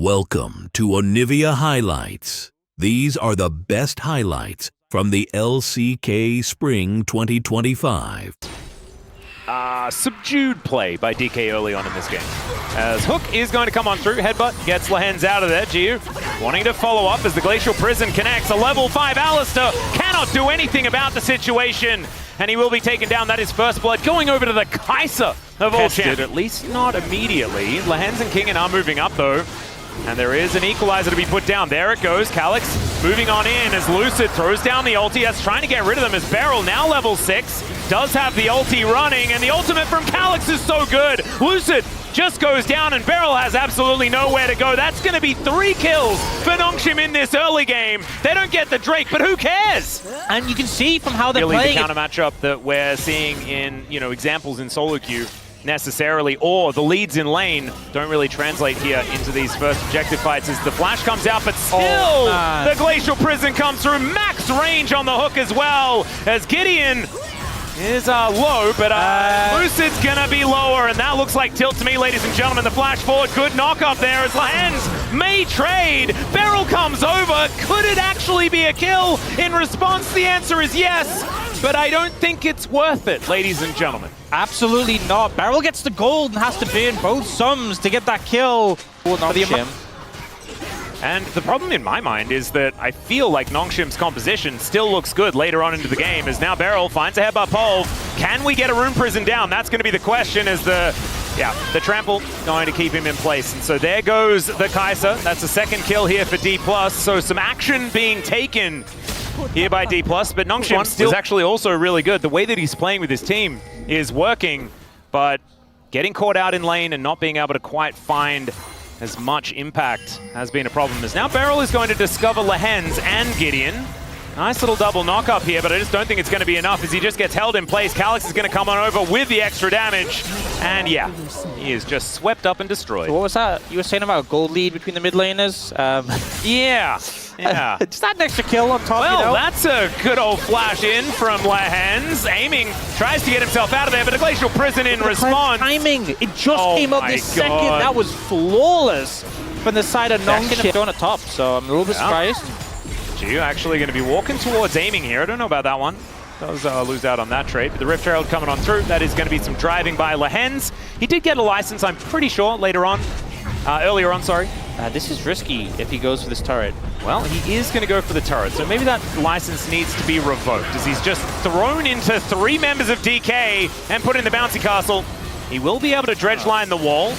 Welcome to Onivia Highlights. These are the best highlights from the LCK Spring 2025. Subdued play by DK early on in this game. As Hook is going to come on through, headbutt, gets Lehens out of there. Gio wanting to follow up as the Glacial Prison connects. A level 5 Alistair cannot do anything about the situation, and he will be taken down. That is first blood going over to the Kaiser of all champions. At least not immediately. Lehens and Kingen are moving up though. And there is an equalizer to be put down. There it goes. Calyx moving on in as Lucid throws down the ulti. That's trying to get rid of them as Beryl, now level 6, does have the ulti running. And the ultimate from Calyx is so good. Lucid just goes down and Beryl has absolutely nowhere to go. That's going to be 3 kills for Nongshim in this early game. They don't get the Drake, but who cares? And you can see from how they're really playing the counter matchup that we're seeing in, examples in solo queue necessarily, or the leads in lane don't really translate here into these first objective fights as the flash comes out, but still the Glacial Prison comes through. Max range on the Hook as well, as Gideon is low, but Lucid's gonna be lower, and that looks like tilt to me, ladies and gentlemen. The flash forward, good knock up there as Lehens may trade. Beryl comes over. Could it actually be a kill? In response, the answer is yes, but I don't think it's worth it, ladies and gentlemen. Absolutely not. Beryl gets the gold and has to burn both sums to get that kill for Nongshim. And the problem in my mind is that I feel like Nongshim's composition still looks good later on into the game, as now Beryl finds a headbutt pole. Can we get a Rune Prison down? That's going to be the question, as the trample going to keep him in place. And so there goes the Kaiser. That's a second kill here for Dplus. So some action being taken here by Dplus, but Nongshim still is actually also really good. The way that he's playing with his team is working, but getting caught out in lane and not being able to quite find as much impact has been a problem. As now Beryl is going to discover Lehens and Gideon. Nice little double knock up here, but I just don't think it's going to be enough as he just gets held in place. Calyx is going to come on over with the extra damage, and yeah, he is just swept up and destroyed. So what was that? You were saying about gold lead between the mid laners? Yeah. Just that extra kill on top, Well, that's a good old flash in from Lehens. Aiming, tries to get himself out of there, but a Glacial Prison in response. Timing, it just came up this second. That was flawless from the side of Nongshim on the top, so I'm a little bit surprised. Gio actually going to be walking towards aiming here. I don't know about that one. Does lose out on that trade, but the Rift Herald coming on through. That is going to be some driving by Lehens. He did get a license, I'm pretty sure, earlier on. This is risky if he goes for this turret. Well, he is going to go for the turret, so maybe that license needs to be revoked, as he's just thrown into 3 members of DK and put in the bouncy castle. He will be able to dredge line the wall.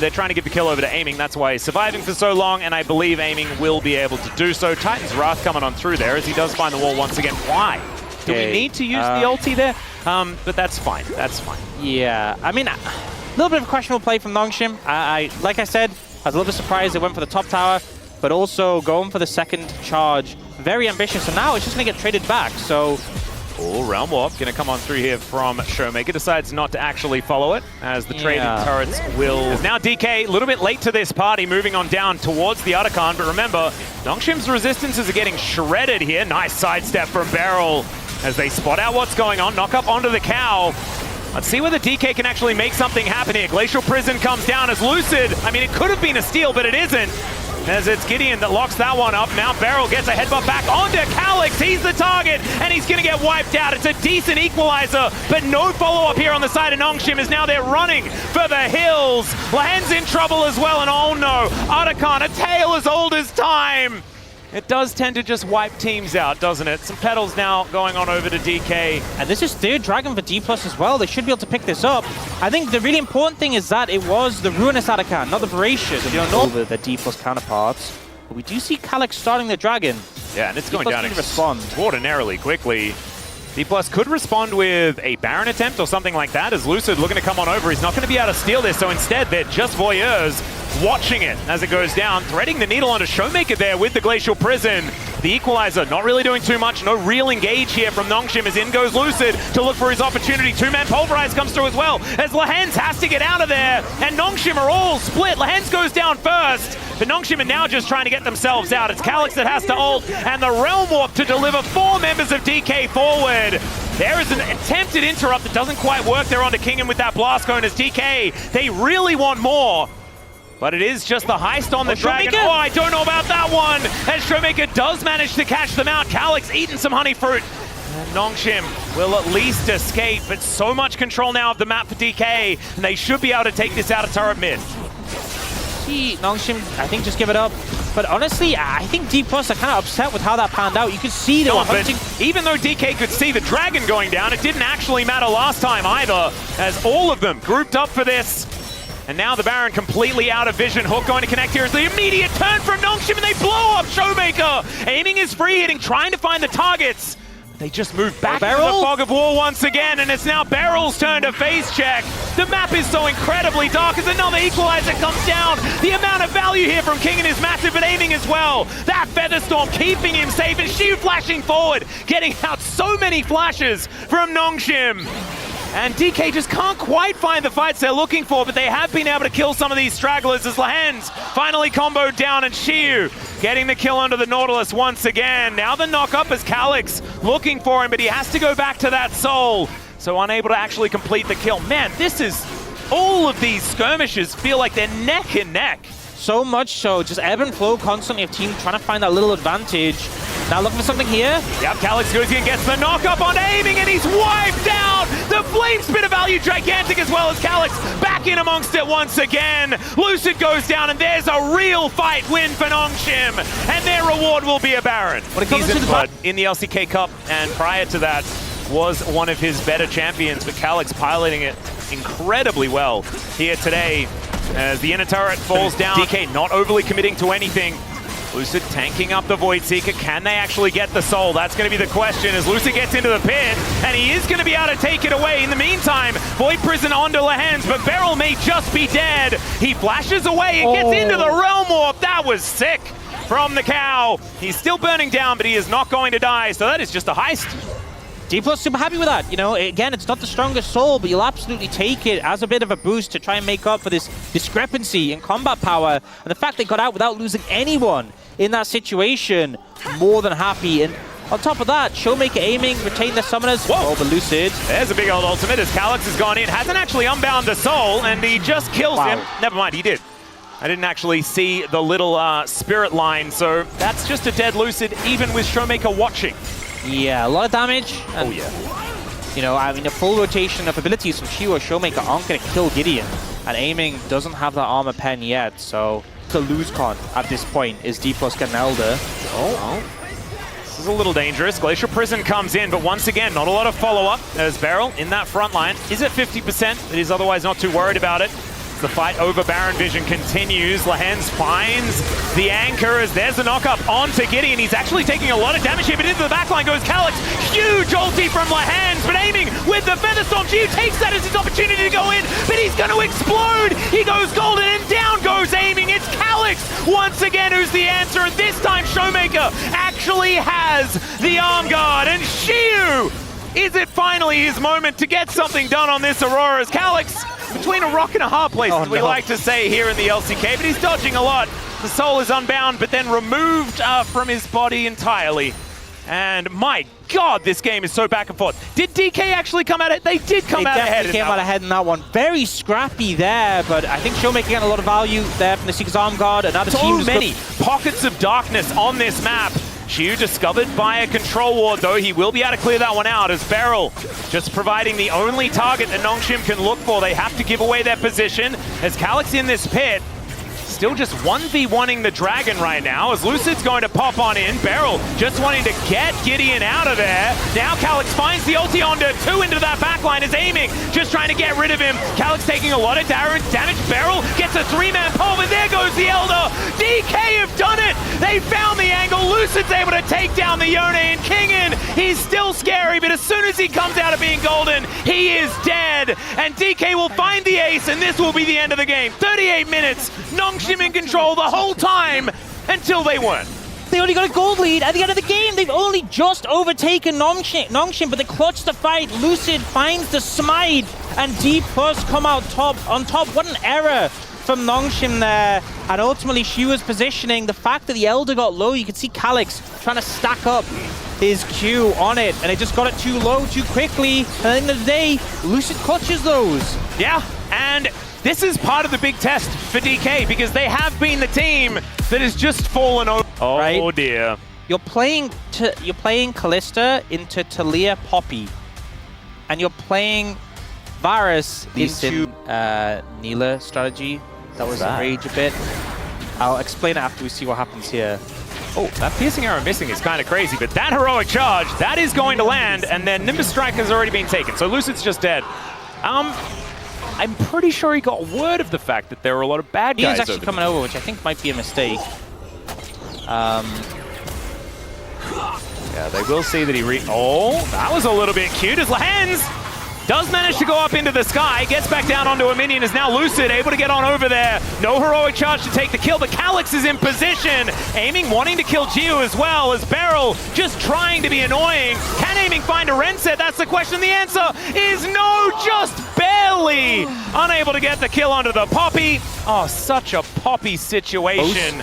They're trying to give the kill over to Aiming. That's why he's surviving for so long, and I believe Aiming will be able to do so. Titan's Wrath coming on through there as he does find the wall once again. Why? Do we need to use the ulti there? But that's fine. That's fine. Yeah, I mean, a little bit of a questionable play from Nongshim. Like I said, I was a little bit surprised they went for the top tower, but also going for the second charge. Very ambitious, and now it's just going to get traded back. So, Realm Warp going to come on through here from Showmaker. Decides not to actually follow it, as the traded turrets will... As now DK, a little bit late to this party, moving on down towards the Otacon. But remember, Nongshim's resistances are getting shredded here. Nice sidestep from Beryl as they spot out what's going on. Knock up onto the cow. Let's see whether DK can actually make something happen here. Glacial Prison comes down as Lucid. I mean, it could have been a steal, but it isn't, as it's Gideon that locks that one up. Now Beryl gets a headbutt back onto Calyx. He's the target, and he's going to get wiped out. It's a decent equalizer, but no follow-up here on the side of Nongshim, as now they're running for the hills. Lehens in trouble as well, and oh no, Otacon, a tale as old as time. It does tend to just wipe teams out, doesn't it? Some petals now going on over to DK. And this is 3rd Dragon for Dplus as well. They should be able to pick this up. I think the really important thing is that it was the Ruinous Otacon, not the Voracious. You don't know over the Dplus counterparts. But we do see Calyx starting the Dragon. Yeah, and it's going down extraordinarily quickly. Dplus could respond with a Baron attempt or something like that, as Lucid looking to come on over. He's not going to be able to steal this, so instead they're just voyeurs watching it as it goes down, threading the needle onto Showmaker there with the Glacial Prison. The equalizer not really doing too much, no real engage here from Nongshim, as in goes Lucid to look for his opportunity. 2-man Pulverize comes through as well, as Lehens has to get out of there, and Nongshim are all split. Lehens goes down first, but Nongshim are now just trying to get themselves out. It's Calyx that has to ult, and the Realm Warp to deliver 4 members of DK forward. There is an attempted interrupt that doesn't quite work there onto Kingen with that Blast Cone, as DK, they really want more. But it is just the heist on the Dragon. Showmaker. Oh, I don't know about that one. As Showmaker does manage to catch them out. Calyx eating some honey fruit. And Nongshim will at least escape, but so much control now of the map for DK, and they should be able to take this out of turret mid. See, Nongshim, I think just give it up. But honestly, I think Dplus are kind of upset with how that panned out. You could see they were hunting. Even though DK could see the Dragon going down, it didn't actually matter last time either, as all of them grouped up for this. And now the Baron completely out of vision. Hook going to connect here as the immediate turn from Nongshim, and they blow up Showmaker. Aiming is free hitting, trying to find the targets. They just move back into the fog of war once again, and it's now Beryl's turn to face check. The map is so incredibly dark as another equalizer comes down. The amount of value here from King is massive, but aiming as well. That Featherstorm keeping him safe, and Shiu flashing forward, getting out so many flashes from Nongshim. And DK just can't quite find the fights they're looking for, but they have been able to kill some of these stragglers as Lahens finally comboed down, and Shiu getting the kill under the Nautilus once again. Now the knock up as Calyx looking for him, but he has to go back to that soul. So unable to actually complete the kill. Man, this is, all of these skirmishes feel like they're neck and neck. So much so, just ebb and flow constantly of teams trying to find that little advantage. Now looking for something here. Yep, Calyx goes in, gets the knock up on aiming, and he's wiped out! The flame spit of value, gigantic as well as Calyx back in amongst it once again. Lucid goes down, and there's a real fight win for Nongshim, and their reward will be a Baron. What a season in the LCK Cup, and prior to that was one of his better champions, but Calyx piloting it incredibly well here today as the inner turret falls down. DK not overly committing to anything. Lucid tanking up the Void Seeker. Can they actually get the soul? That's going to be the question as Lucid gets into the pit, and he is going to be able to take it away. In the meantime, Void Prison onto Lahens, but Beryl may just be dead. He flashes away and gets into the Realm Warp. That was sick from the cow. He's still burning down, but he is not going to die, so that is just a heist. Dplus super happy with that. You know, again, it's not the strongest soul, but you'll absolutely take it as a bit of a boost to try and make up for this discrepancy in combat power. And the fact they got out without losing anyone in that situation, more than happy. And on top of that, Showmaker aiming, retain the summoners. Whoa, but Lucid. There's a big old ultimate as Calyx has gone in. Hasn't actually unbound the soul, and he just kills him. Never mind, he did. I didn't actually see the little spirit line, so that's just a dead Lucid, even with Showmaker watching. Yeah, a lot of damage. And, oh yeah. You know, I mean, a full rotation of abilities from Shiu or Showmaker aren't going to kill Gideon. And aiming doesn't have that armor pen yet, so to lose con at this point is Dplus getting elder. This is a little dangerous. Glacial Prison comes in, but once again, not a lot of follow-up as Beryl in that front line is at 50%, but he's otherwise not too worried about it. The fight over Baron Vision continues. Lahens finds the anchor as there's a knock-up onto Gideon. He's actually taking a lot of damage here, but into the backline goes Calyx. Huge ulti from Lahens, but aiming with the Featherstorm. Shiu takes that as his opportunity to go in, but he's going to explode. He goes golden, and down goes aiming. It's Calyx once again who's the answer, and this time Showmaker actually has the arm guard, and Shiu! Is it finally his moment to get something done on this Aurora as Calyx between a rock and a hard place, as we like to say here in the LCK, but he's dodging a lot. The soul is unbound, but then removed from his body entirely. And my God, this game is so back and forth. Did DK actually come out ahead? They did come out ahead. They came out ahead in that one. Very scrappy there, but I think Showmaker getting a lot of value there from the Seeker's Arm Guard. Another team. So many pockets of darkness on this map. Shiu discovered by a control ward, though he will be able to clear that one out as Beryl just providing the only target that Nongshim can look for. They have to give away their position as Calyx in this pit. Still just 1v1ing the Dragon right now as Lucid's going to pop on in. Beryl just wanting to get Gideon out of there. Now Calyx finds the ulti onto 2 into that backline, is aiming, just trying to get rid of him. Calyx taking a lot of damage. Beryl gets a 3-man pole, but there goes the Elder. DK have done it. They found the angle. Lucid's able to take down the Yone, and Kingin, he's still scary, but as soon as he comes out of being golden, he is dead. And DK will find the ace, and this will be the end of the game. 38 minutes. Nongshim in control the whole time until they weren't. They only got a gold lead at the end of the game. They've only just overtaken Nongshim, but they clutch the fight. Lucid finds the smite, and Dplus come out on top. What an error from Nongshim there. And ultimately, Shiu's positioning, the fact that the Elder got low, you could see Calyx trying to stack up his Q on it, and it just got it too low too quickly. And at the end of the day, Lucid clutches those. Yeah, and this is part of the big test for DK because they have been the team that has just fallen over. Oh, right? Dear. You're playing Kalista into Talia Poppy, and you're playing Varus into Neela strategy. That was rage a bit. I'll explain it after we see what happens here. Oh, that piercing arrow missing is kind of crazy, but that heroic charge, that is going to land, and then Nimbus Strike has already been taken, so Lucid's just dead. I'm pretty sure he got word of the fact that there were a lot of bad guys. He was actually coming over, which I think might be a mistake. Yeah, they will see that he oh, that was a little bit cute as Lehens does manage to go up into the sky, gets back down onto a minion, is now Lucid, able to get on over there. No heroic charge to take the kill, but Calyx is in position, aiming, wanting to kill Gio as well, as Beryl just trying to be annoying. Can aiming find a Renset? That's the question. The answer is no, just barely unable to get the kill onto the Poppy. Oh, such a Poppy situation.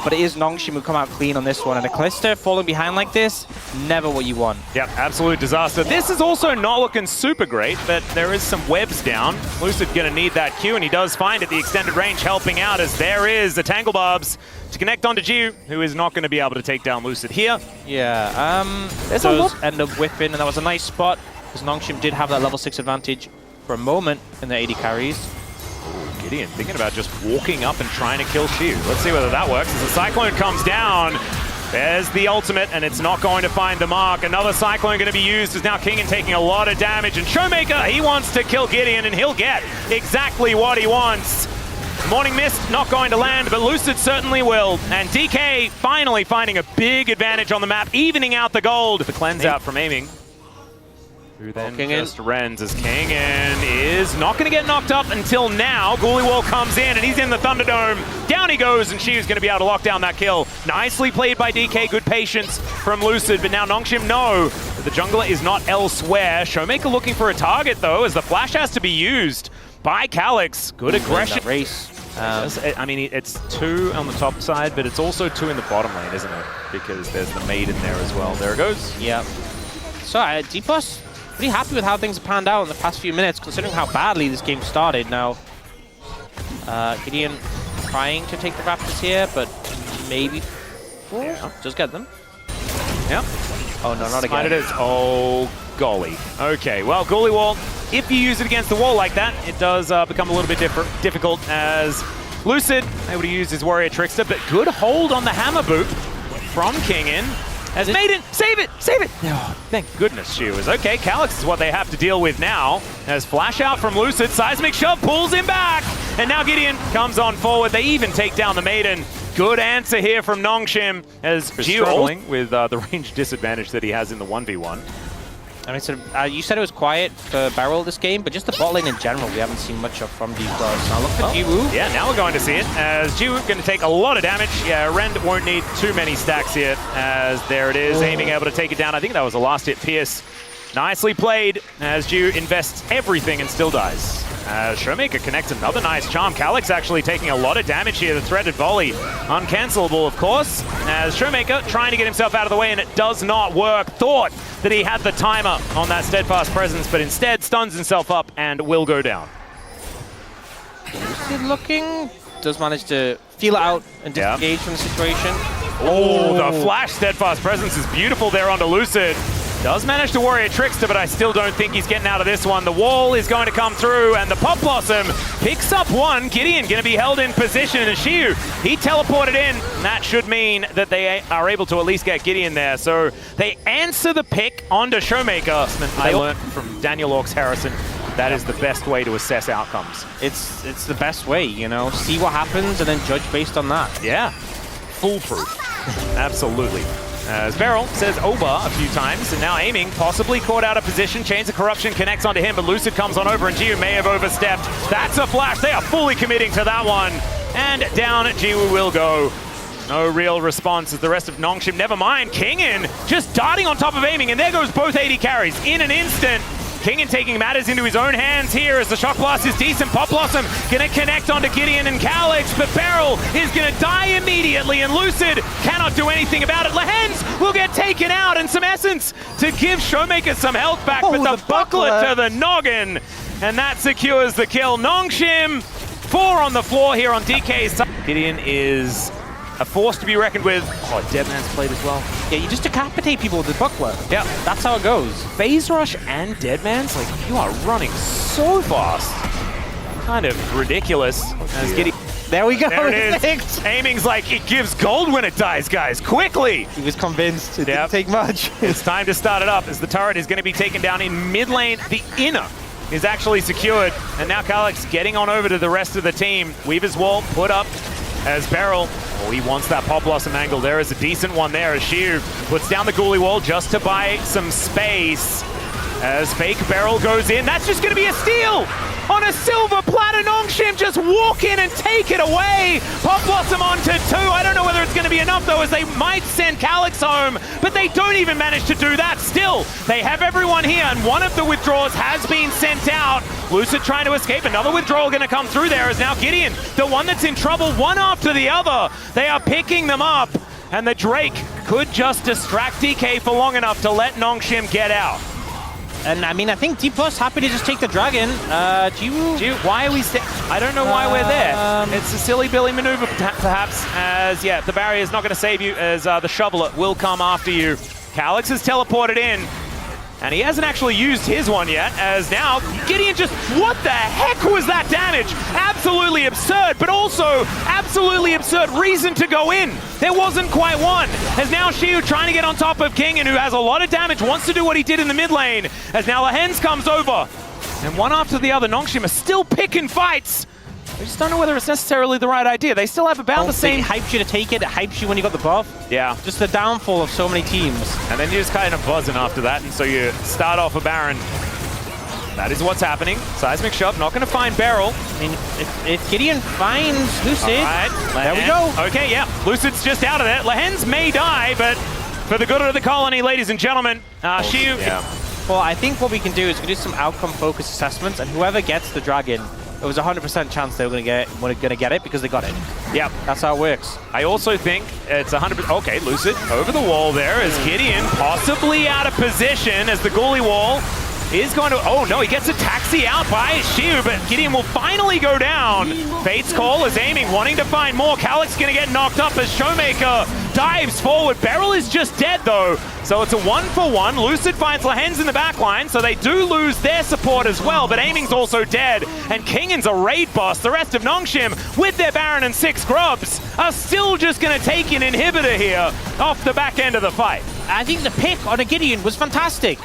But it is Nongshim who come out clean on this one, and a Kalista falling behind like this, never what you want. Yep, absolute disaster. This is also not looking super great, but there is some webs down. Lucid gonna need that Q, and he does find it. The extended range helping out as there is the Tangle Barbs to connect onto Jiu, who is not gonna be able to take down Lucid here. Yeah, there's a lot. End up whipping, and that was a nice spot, because Nongshim did have that level 6 advantage for a moment in the 80 carries. Gideon thinking about just walking up and trying to kill Shiu. Let's see whether that works. As the Cyclone comes down, there's the ultimate, and it's not going to find the mark. Another Cyclone going to be used as now Kingen taking a lot of damage. And Showmaker, he wants to kill Gideon, and he'll get exactly what he wants. Morning Mist not going to land, but Lucid certainly will. And DK finally finding a big advantage on the map, evening out the gold. The cleanse out from aiming. Who then just rends as Kingen is not going to get knocked up until now. Ghouliewall comes in and he's in the Thunderdome. Down he goes, and Shiu's going to be able to lock down that kill. Nicely played by DK, good patience from Lucid, but now Nongshim know that the jungler is not elsewhere. Showmaker looking for a target though, as the flash has to be used by Calyx. Good aggression. Race. I mean, it's 2 on the top side, but it's also 2 in the bottom lane, isn't it? Because there's the Maiden there as well. There it goes. Yeah. So, Dplus, pretty happy with how things have panned out in the past few minutes, considering how badly this game started. Now, Gideon trying to take the Raptors here, but maybe just get them. Yep. Oh, no, not again. It is. Oh, golly. Okay, well, Ghouliewall, if you use it against the wall like that, it does become a little bit difficult as Lucid able to use his Warrior Trickster, but good hold on the Hammer Boot from Kingen. As Maiden, save it, save it! Oh, thank goodness she was. Okay, Calyx is what they have to deal with now. As flash out from Lucid, Seismic Shove pulls him back! And now Gideon comes on forward. They even take down the Maiden. Good answer here from Nongshim as Gio struggling with the range disadvantage that he has in the 1v1. I mean, you said it was quiet for Beryl this game, but just the bot lane in general, we haven't seen much of from Dplus. Now look for Jiwoo. Yeah, now we're going to see it, as Jiwoo going to take a lot of damage. Yeah, Rend won't need too many stacks here, as there it is, aiming able to take it down. I think that was a last hit pierce. Nicely played, as Jiwoo invests everything and still dies. Showmaker connects another nice charm. Calyx actually taking a lot of damage here. The threaded volley, uncancelable of course, as Showmaker trying to get himself out of the way, and it does not work. Thought that he had the timer on that steadfast presence, but instead stuns himself up and will go down. Lucid looking, does manage to feel it out and disengage from the situation. Oh, the flash steadfast presence is beautiful there onto Lucid. Does manage to Warrior Trickster, but I still don't think he's getting out of this one. The wall is going to come through, and the Pop Blossom picks up one. Gideon going to be held in position, and Shiu, he teleported in. And that should mean that they are able to at least get Gideon there. So they answer the pick onto Showmaker. I learned from Daniel Orks Harrison, that is the best way to assess outcomes. It's the best way, you know? See what happens and then judge based on that. Yeah, foolproof. Absolutely. As Beryl says over a few times, and now aiming, possibly caught out of position. Chains of Corruption connects onto him, but Lucid comes on over, and Jiu may have overstepped. That's a flash. They are fully committing to that one. And down Jiu will go. No real response as the rest of Nongshim. Never mind. Kingen just darting on top of aiming, and there goes both 80 carries in an instant. Kingen taking matters into his own hands here as the Shock Blast is decent. Pop Blossom gonna connect onto Gideon and Calyx, but Beryl is gonna die immediately, and Lucid cannot do anything about it. Lehens will get taken out, and some essence to give Showmaker some health back, but the buckler to the noggin and that secures the kill. Nongshim, 4 on the floor here on DK's side. Gideon is a force to be reckoned with. Oh, Deadman's played as well. Yeah, you just decapitate people with the buckler. Yeah. That's how it goes. Phase Rush and Deadman's, like, you are running so fast. Kind of ridiculous. As Gideon... There we go. There it is. Aiming's like, it gives gold when it dies, guys. Quickly. He was convinced. It didn't take much. It's time to start it up as the turret is going to be taken down in mid lane. The inner is actually secured. And now Calyx getting on over to the rest of the team. Weaver's wall put up as Beryl. Oh, he wants that Pop Blossom angle. There is a decent one there as Shiu puts down the Ghoulie wall just to buy some space. As fake Beryl goes in. That's just going to be a steal on a silver platter. Nongshim just walk in and take it away. Pop Blossom onto 2. I don't know whether it's going to be enough, though, as they might send Calyx home, but they don't even manage to do that. Still, they have everyone here, and one of the withdrawals has been sent out. Lucid trying to escape. Another withdrawal going to come through there as now Gideon, the one that's in trouble, one after the other. They are picking them up, and the Drake could just distract DK for long enough to let Nongshim get out. And I mean, I think Dplus happy to just take the dragon. Why are we I don't know why we're there. It's a silly Billy maneuver, perhaps, as, yeah, the barrier is not going to save you, as the shoveler will come after you. Calyx has teleported in, and he hasn't actually used his one yet, as now Gideon just, what the heck was that damage? Absolutely absurd, but also absolutely absurd reason to go in. There wasn't quite one. As now Shiu trying to get on top of King, and who has a lot of damage, wants to do what he did in the mid lane, as now Lehens comes over. And one after the other, Nongshim are still picking fights. I just don't know whether it's necessarily the right idea. They still have about the same... It hypes you to take it hypes you when you got the buff. Yeah. Just the downfall of so many teams. And then you're just kind of buzzing after that, and so you start off a Baron. That is what's happening. Seismic Shove, not going to find Beryl. I mean, if Gideon finds Lucid, there we go. Okay, yeah, Lucid's just out of there. Lehens may die, but for the good of the colony, ladies and gentlemen, Shiu... Yeah. Well, I think what we can do is we can do some outcome-focused assessments, and whoever gets the dragon, it was a 100% chance they were going to get it because they got it. Yeah, that's how it works. I also think it's 100%. Okay, Lucid over the wall there as Gideon possibly out of position as the Ghoulie wall is going to... Oh no, he gets a taxi out by Shiu, but Gideon will finally go down. Fate's Call is aiming, wanting to find more. Calyx going to get knocked up as Showmaker dives forward. Beryl is just dead though, so it's a 1-for-1. Lucid finds Lehens in the back line, so they do lose their support as well, but Aiming's also dead, and Kingan's a raid boss. The rest of Nongshim, with their Baron and 6 grubs, are still just going to take an inhibitor here off the back end of the fight. I think the pick on a Gideon was fantastic.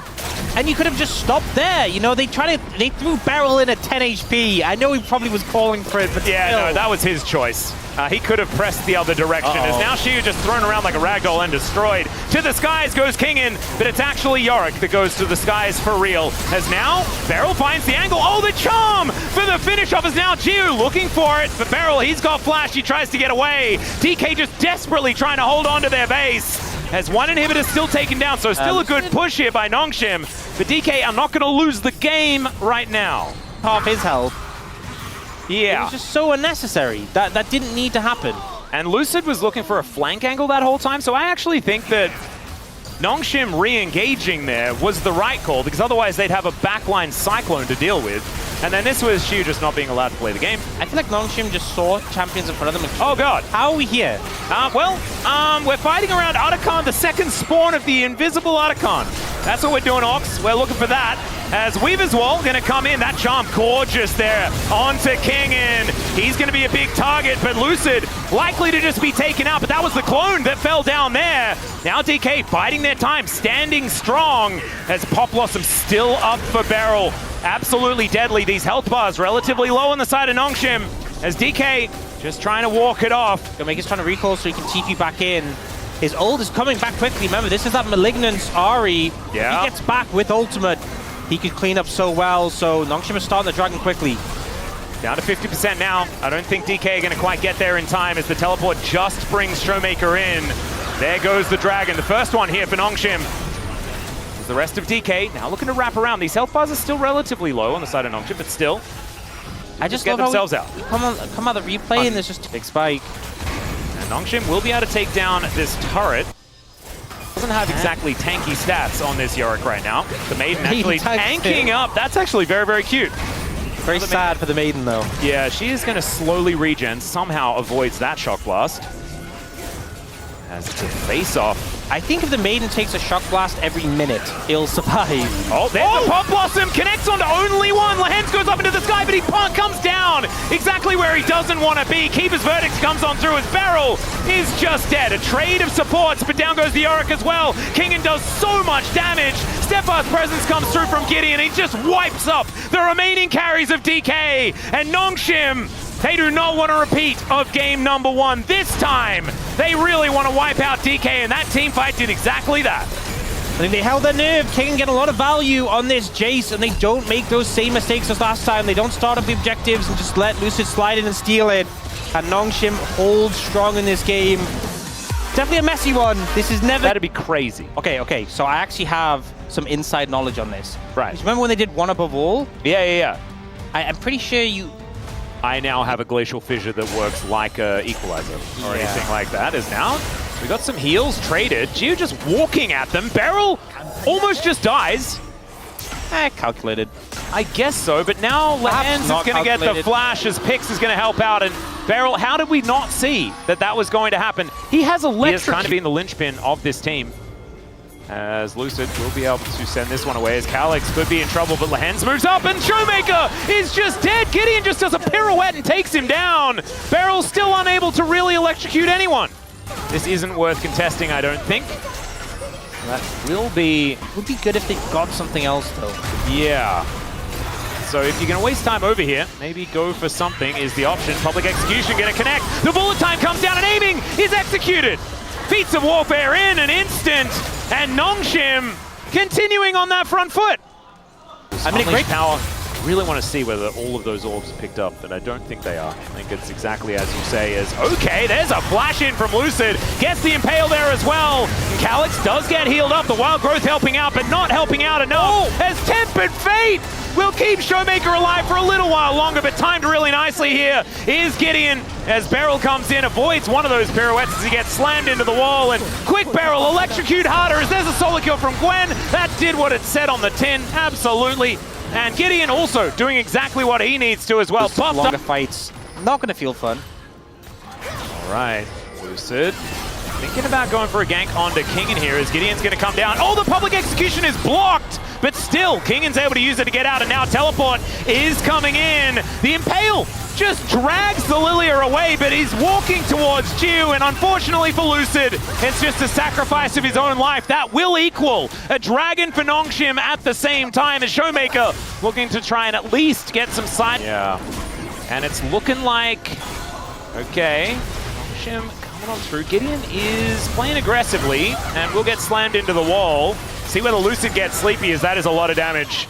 And you could have just stopped there. You know, they threw Beryl in at 10 HP. I know he probably was calling for it, but yeah, still. No, that was his choice. He could have pressed the other direction. As now Shiu just thrown around like a ragdoll and destroyed. To the skies goes Kingan, but it's actually Yorick that goes to the skies for real. As now, Beryl finds the angle. Oh, the charm for the finish off is now Jiu looking for it. But Beryl, he's got flash. He tries to get away. DK just desperately trying to hold on to their base. As one inhibitor still taken down, so still a good push here by Nongshim. But DK are not going to lose the game right now. Half his health. Yeah. It was just so unnecessary. That didn't need to happen. And Lucid was looking for a flank angle that whole time, so I actually think that Nongshim re-engaging there was the right call, because otherwise they'd have a backline Cyclone to deal with. And then this was Shiu just not being allowed to play the game. I feel like Nongshim just saw champions in front of them. Oh god. How are we here? We're fighting around Otacon, the second spawn of the invisible Otacon. That's what we're doing, Ox. We're looking for that. As Weaver's Wall gonna come in. That charm gorgeous there onto Kingan. He's gonna be a big target, but Lucid likely to just be taken out. But that was the clone that fell down there. Now DK biding their time, standing strong as Pop Blossom still up for Beryl. Absolutely deadly. These health bars relatively low on the side of Nongshim as DK just trying to walk it off. Maker's trying to recall so he can TP back in. His ult is coming back quickly. Remember, this is that Malignance Ahri. Yeah. If he gets back with ultimate, he could clean up so well. So Nongshim is starting the dragon quickly. Down to 50% now. I don't think DK are going to quite get there in time as the teleport just brings Showmaker in. There goes the dragon. The first one here for Nongshim. The rest of DK now looking to wrap around. These health bars are still relatively low on the side of Nongshim, but still. I just get themselves out. Come out the replay and there's just a big spike. And Nongshim will be able to take down this turret. Doesn't have exactly tanky stats on this Yorick right now. The Maiden actually tanking up. That's actually very, very cute. Very sad for the Maiden, though. Yeah, she is going to slowly regen, somehow avoids that Shock Blast. As it's a face-off. I think if the Maiden takes a Shock Blast every minute, it'll survive. Oh, there's the Pop Blossom, connects onto only one. Lehens goes up into the sky, but he comes down exactly where he doesn't want to be. Keeper's Verdict comes on through as Beryl is just dead. A trade of supports, but down goes the Yorick as well. Kingen does so much damage. Steadfast Presence comes through from Gideon. He just wipes up the remaining carries of DK. And Nongshim, they do not want a repeat of game number 1. This time, they really want to wipe out DK, and that team fight did exactly that. I think they held their nerve. Kingen get a lot of value on this Jace, and they don't make those same mistakes as last time. They don't start up the objectives and just let Lucid slide in and steal it. And Nongshim holds strong in this game. Definitely a messy one. This is never... That'd be crazy. Okay, so I actually have some inside knowledge on this. Right. Remember when they did one above all? Yeah. I'm pretty sure you... I now have a Glacial Fissure that works like a Equalizer or anything like that. As now, we got some heals traded. Gio just walking at them. Beryl almost just dies. Calculated. I guess so, but now Lehens is going to get the flash as Pix is going to help out. And Beryl, how did we not see that was going to happen? He has electric. He is kind of being the linchpin of this team. As Lucid will be able to send this one away, as Calyx could be in trouble, but Lehens moves up and Showmaker is just dead. Gideon just does a pirouette and takes him down. Beryl's still unable to really electrocute anyone. This isn't worth contesting, I don't think. That will be... Would be good if they got something else, though. Yeah. So if you're going to waste time over here, maybe go for something is the option. Public Execution going to connect. The bullet time comes down and aiming is executed. Feats of Warfare in an instant. And Nongshim continuing on that front foot. I mean, great power. Really want to see whether all of those orbs are picked up, but I don't think they are. I think it's exactly as you say, as okay, there's a flash in from Lucid. Gets the Impale there as well. And Calyx does get healed up. The Wild Growth helping out, but not helping out enough. As Tempered Fate will keep Showmaker alive for a little while longer, but timed really nicely here is Gideon as Beryl comes in, avoids one of those pirouettes as he gets slammed into the wall, and quick Beryl, electrocute harder as there's a solo kill from Gwen. That did what it said on the tin, absolutely. And Gideon also doing exactly what he needs to as well. Longer fights, not going to feel fun. All right, Lucid thinking about going for a gank onto Kingen here as Gideon's going to come down. Oh, the Public Execution is blocked, but still, Kingen's able to use it to get out, and now Teleport is coming in. The Impale just drags the Lilia away, but he's walking towards Gio, and unfortunately for Lucid, it's just a sacrifice of his own life. That will equal a Dragon for Nongshim at the same time, as Showmaker looking to try and at least get some side. Yeah, and it's looking like, okay, Nongshim coming on through. Gideon is playing aggressively, and will get slammed into the wall. See whether Lucid gets sleepy, as that is a lot of damage.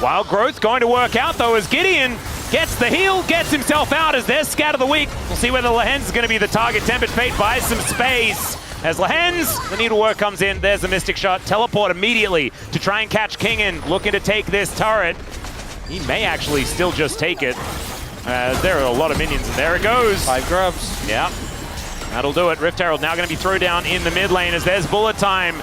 Wild Growth going to work out, though, as Gideon gets the heal, gets himself out as their Scat of the Week. We'll see whether Lehens is going to be the target. Tempered Fate buys some space. As Lehens, the needlework comes in. There's the Mystic Shot. Teleport immediately to try and catch Kingen, looking to take this turret. He may actually still just take it. There are a lot of minions, and there it goes. 5 grubs. Yeah, that'll do it. Rift Herald now going to be thrown down in the mid lane as there's bullet time.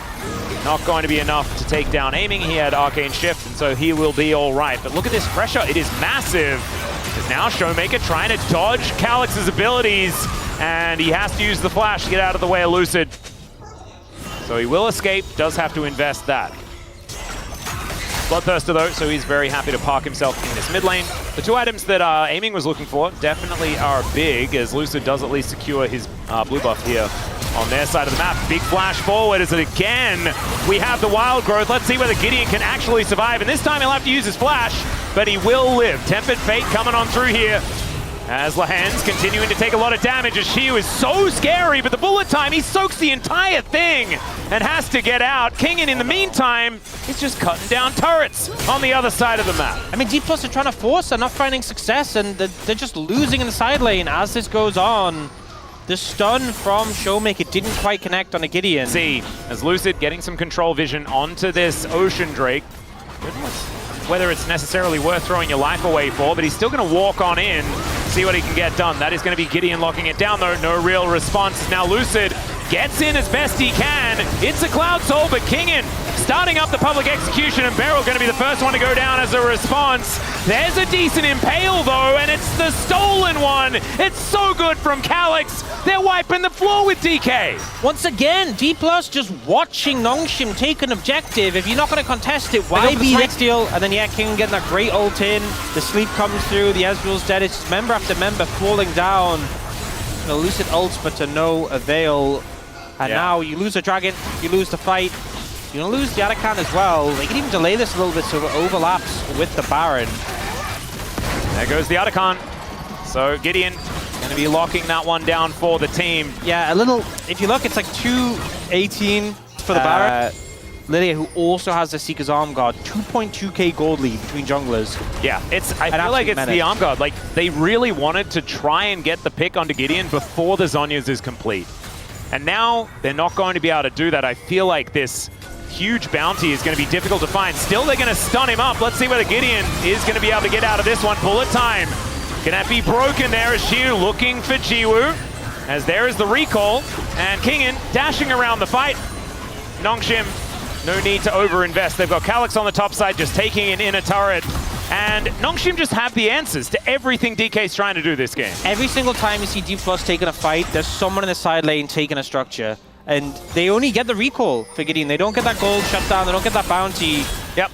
Not going to be enough to take down aiming. He had Arcane Shift, and so he will be all right. But look at this pressure. It is massive. Because now Showmaker trying to dodge Calyx's abilities, and he has to use the flash to get out of the way of Lucid. So he will escape, does have to invest that. Bloodthirster though, so he's very happy to park himself in this mid lane. The two items that Aiming was looking for definitely are big, as Lucid does at least secure his blue buff here on their side of the map. Big flash forward as it again, we have the Wild Growth. Let's see whether Gideon can actually survive, and this time he'll have to use his flash, but he will live. Tempered Fate coming on through here. As Lehens continuing to take a lot of damage, as Shiu is so scary, but the bullet time, he soaks the entire thing and has to get out. Kingen, in the meantime, is just cutting down turrets on the other side of the map. I mean, Dplus are trying to force, they're not finding success, and they're just losing in the side lane as this goes on. The stun from Showmaker didn't quite connect on a Gideon. See, as Lucid getting some control vision onto this Ocean Drake. Whether it's necessarily worth throwing your life away for, but he's still going to walk on in, see what he can get done. That is going to be Gideon locking it down, though. No real response. Now Lucid gets in as best he can. It's a Cloud Soul, but Kingin starting up the public execution, and Beryl going to be the first one to go down as a response. There's a decent Impale though, and it's the stolen one. It's so good from Calyx. They're wiping the floor with DK. Once again, Dplus just watching Nongshim take an objective. If you're not going to contest it, why be next deal? And then yeah, King getting that great ult in. The sleep comes through, the Ezreal's dead. It's just member after member falling down. The Lucid ults, but to no avail. And now you lose a dragon, you lose the fight. You're going to lose the Arakan as well. They can even delay this a little bit so it overlaps with the Baron. There goes the Arakan. So Gideon going to be locking that one down for the team. Yeah, a little, if you look, it's like 218 for the Baron. Lydia, who also has the Seeker's Arm Guard, 2.2k gold lead between junglers. Yeah, I feel like it's the Arm Guard. Like, they really wanted to try and get the pick onto Gideon before the Zhonya's is complete. And now they're not going to be able to do that. I feel like this huge bounty is going to be difficult to find. Still, they're going to stun him up. Let's see whether Gideon is going to be able to get out of this one. Bullet time. Can that be broken there as Xiu looking for Jiwoo. As there is the recall. And Kingin dashing around the fight. Nongshim, no need to overinvest. They've got Calyx on the top side just taking an inner turret. And Nongshim just have the answers to everything DK's trying to do this game. Every single time you see Dplus taking a fight, there's someone in the side lane taking a structure. And they only get the recall for Gideon. They don't get that gold shutdown, they don't get that bounty. Yep.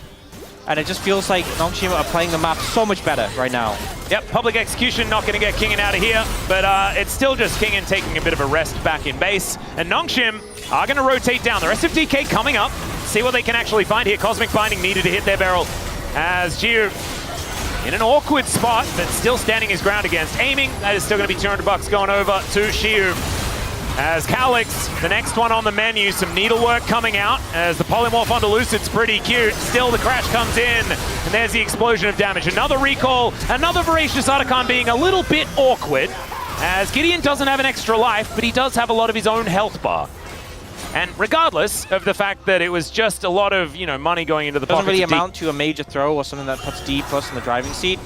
And it just feels like Nongshim are playing the map so much better right now. Yep, public execution not going to get Kingin out of here, but it's still just Kingin taking a bit of a rest back in base. And Nongshim are going to rotate down. The rest of DK coming up. See what they can actually find here. Cosmic Binding needed to hit their barrel. As Jiu in an awkward spot, but still standing his ground against. Aiming, that is still going to be 200 bucks going over to Xiu. As Calyx, the next one on the menu, some needlework coming out as the polymorph onto Lucid's pretty cute. Still the crash comes in, and there's the explosion of damage. Another recall, another Voracious Arakan being a little bit awkward, as Gideon doesn't have an extra life, but he does have a lot of his own health bar. And regardless of the fact that it was just a lot of, money going into the pockets. Doesn't really amount to a major throw or something that puts Dplus in the driving seat.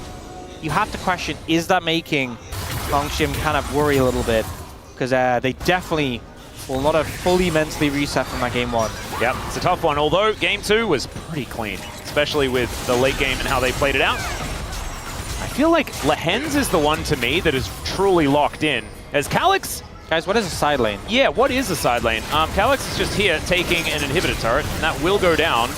You have to question, is that making Nongshim kind of worry a little bit? Because they definitely will not have fully mentally reset from that game one. Yep, it's a tough one, although game two was pretty clean, especially with the late game and how they played it out. I feel like Lehens is the one to me that is truly locked in. As Calyx... Guys, what is a side lane? Yeah, what is a side lane? Calyx is just here taking an inhibitor turret, and that will go down.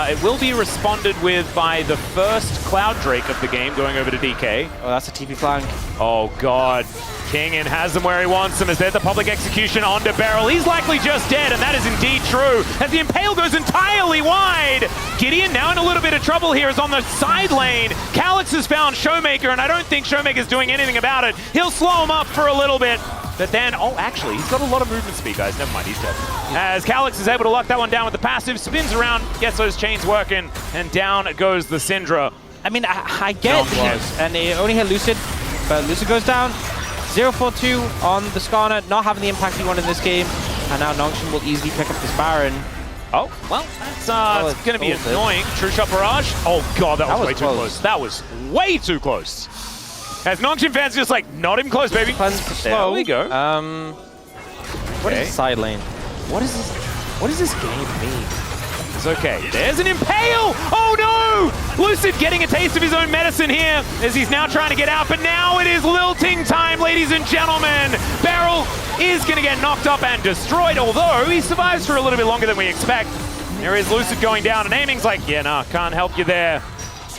It will be responded with by the first Cloud Drake of the game going over to DK. Oh, that's a TP flank. Oh, God. Kingin has him where he wants him as there's the public execution onto Beryl. He's likely just dead, and that is indeed true. As the Impale goes entirely wide. Gideon now in a little bit of trouble here is on the side lane. Calyx has found Showmaker, and I don't think Showmaker's doing anything about it. He'll slow him up for a little bit. But then, oh, actually, he's got a lot of movement speed, guys. Never mind, he's dead. As Calyx is able to lock that one down with the passive, spins around, gets those chains working, and down goes the Syndra. I mean, I get it, and it only hit Lucid, but Lucid goes down. 0-4-2 on the Skarner, not having the impact he wanted in this game, and now Nongshim will easily pick up this Baron. Oh, well, that's going to be annoying. True Shot Barrage. Oh, God, that was way too close. That was way too close. As Nongshim fans just like, not even close, baby. There we go. What is side lane? What does this game mean? It's okay. There's an Impale! Oh no! Lucid getting a taste of his own medicine here as he's now trying to get out, but now it is lilting time, ladies and gentlemen. Beryl is going to get knocked up and destroyed, although he survives for a little bit longer than we expect. There is Lucid going down, and Aiming's like, yeah, nah, can't help you there.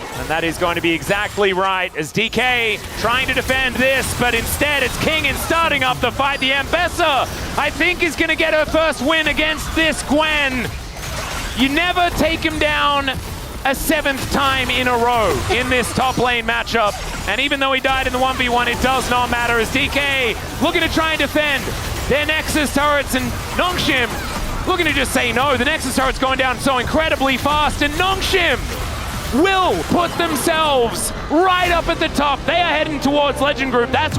And that is going to be exactly right as DK trying to defend this, but instead it's Kingin starting up the fight. The Ambessa, I think, is going to get her first win against this Gwen. You never take him down a 7th time in a row in this top lane matchup. And even though he died in the 1v1, it does not matter as DK looking to try and defend their Nexus turrets, and Nongshim looking to just say no. The Nexus turret's going down so incredibly fast, and Nongshim will put themselves right up at the top. They are heading towards Legend Group. That's